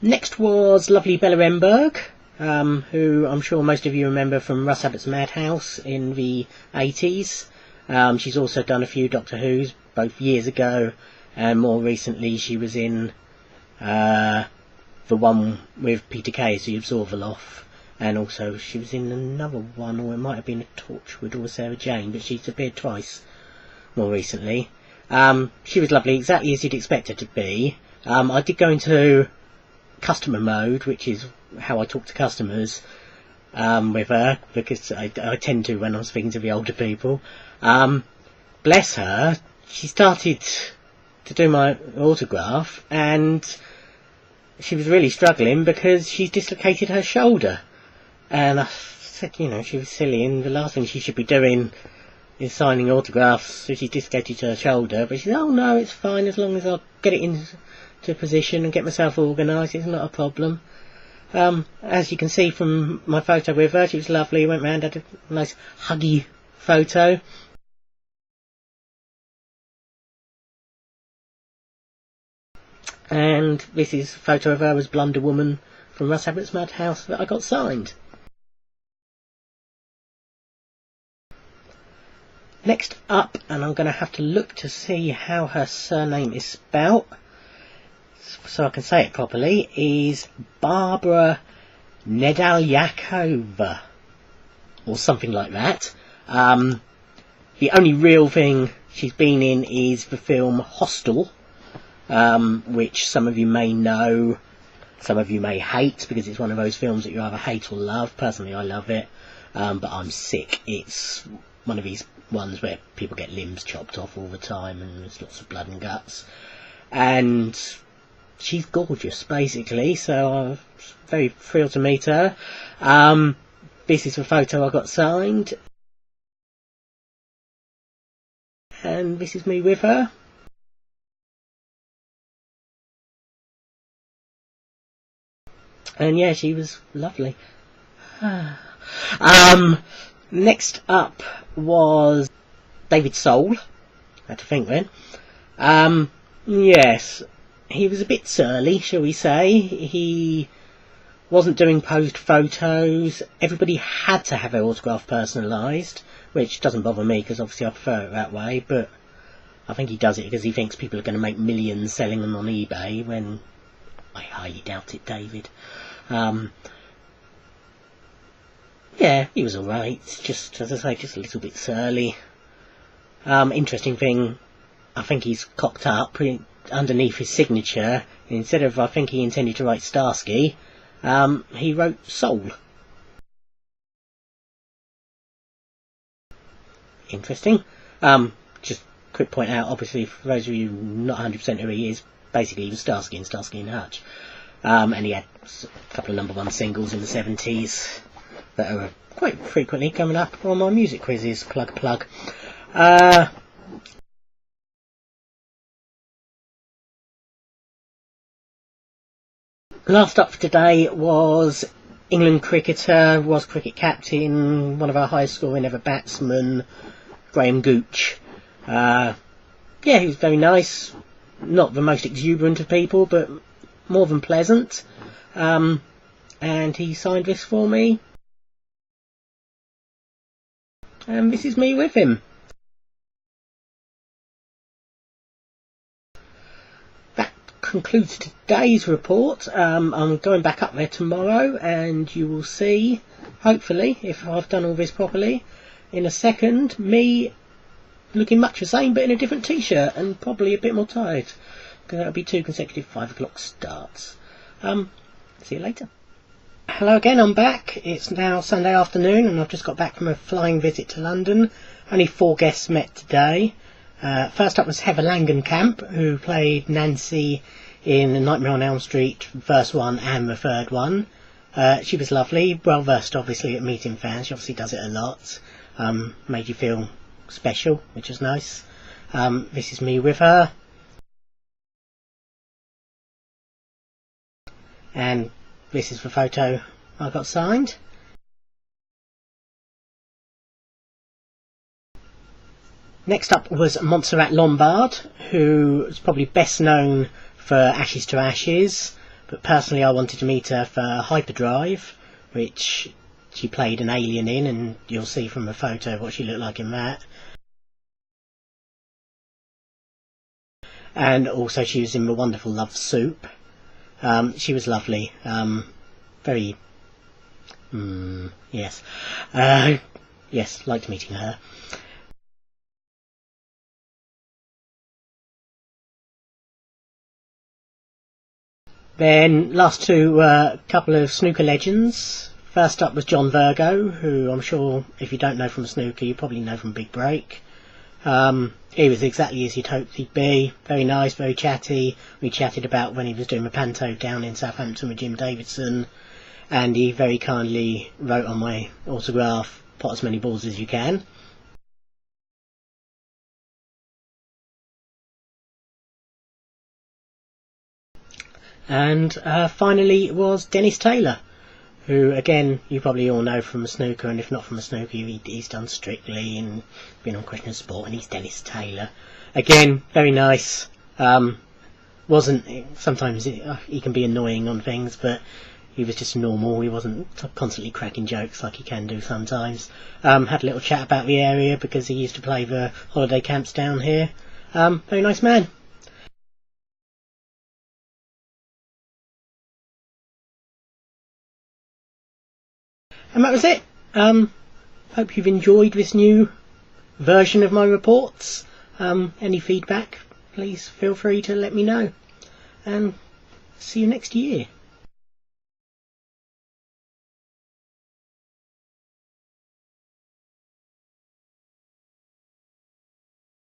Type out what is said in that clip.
Next was lovely Bella Emberg, who I'm sure most of you remember from Russ Abbott's Madhouse in the 80s. She's also done a few Doctor Who's, both years ago, and more recently she was in the one with Peter Kay as the Absorbaloff, and also she was in another one, or it might have been a Torchwood or Sarah Jane, but she's appeared twice more recently. She was lovely, exactly as you'd expect her to be. I did go into customer mode, which is how I talk to customers with her, because I tend to when I'm speaking to the older people. Bless her, she started to do my autograph and she was really struggling because she's dislocated her shoulder, and I said, you know, she was silly and the last thing she should be doing is signing autographs, so she dislocated her shoulder. But she said, oh no, it's fine, as long as I get it into position and get myself organised, it's not a problem. As you can see from my photo with her, she was lovely. Went round, had a nice huggy photo. And this is a photo of her as Blunder Woman from Russ Abbott's Madhouse that I got signed. Next up, and I'm going to have to look to see how her surname is spelt so I can say it properly, is Barbara Nedalyakova, or something like that. The only real thing she's been in is the film Hostel, which some of you may know, some of you may hate, because it's one of those films that you either hate or love. Personally, I love it, but I'm sick. It's one of these ones where people get limbs chopped off all the time and there's lots of blood and guts. And she's gorgeous, basically, so I'm very thrilled to meet her. This is the photo I got signed. And this is me with her. And yeah, she was lovely. Next up was David Soul. I had to think then. Yes, he was a bit surly, shall we say. He wasn't doing posed photos. Everybody had to have their autograph personalised, which doesn't bother me because obviously I prefer it that way, but I think he does it because he thinks people are going to make millions selling them on eBay, when I highly doubt it, David. Yeah, he was alright, just, as I say, just a little bit surly. Interesting thing, I think he's cocked up underneath his signature. Instead of, I think he intended to write Starsky, he wrote Soul. Interesting. Just quick point out, obviously, for those of you not 100% who he is, basically he was Starsky and Starsky and Hutch. And he had a couple of #1 singles in the 70s that are quite frequently coming up on my music quizzes. Plug. Last up for today was England cricketer, was cricket captain, one of our highest scoring ever batsmen, Graham Gooch. Yeah, he was very nice. Not the most exuberant of people, but more than pleasant. And he signed this for me. And this is me with him. That concludes today's report. I'm going back up there tomorrow, and you will see, hopefully, if I've done all this properly, in a second, me looking much the same but in a different t-shirt and probably a bit more tired, because that'll be 2 consecutive 5 o'clock starts. See you later. Hello again, I'm back. It's now Sunday afternoon and I've just got back from a flying visit to London. Only 4 guests met today. First up was Heather Langenkamp, who played Nancy in Nightmare on Elm Street, the first one and the third one. She was lovely, well versed obviously at meeting fans. She obviously does it a lot. Made you feel special, which was nice. This is me with her. And this is the photo I got signed. Next up was Montserrat Lombard, who is probably best known for Ashes to Ashes, but personally I wanted to meet her for Hyperdrive, which she played an alien in, and you'll see from the photo what she looked like in that. And also she was in The Wonderful Love Soup. She was lovely. Very... yes. Yes, liked meeting her. Then last two were a couple of snooker legends. First up was John Virgo, who I'm sure if you don't know from snooker you probably know from Big Break. He was exactly as you'd hoped he'd be. Very nice, very chatty. We chatted about when he was doing the panto down in Southampton with Jim Davidson, and he very kindly wrote on my autograph, "Pot as many balls as you can." And finally was Dennis Taylor, who again you probably all know from a snooker, and if not from a snooker he's done Strictly and been on Question of Sport, and he's Dennis Taylor. Again, very nice. Sometimes he can be annoying on things, but he was just normal. He wasn't constantly cracking jokes like he can do sometimes. Had a little chat about the area because he used to play the holiday camps down here. Very nice man. And that was it. Hope you've enjoyed this new version of my reports. Any feedback, please feel free to let me know. And see you next year.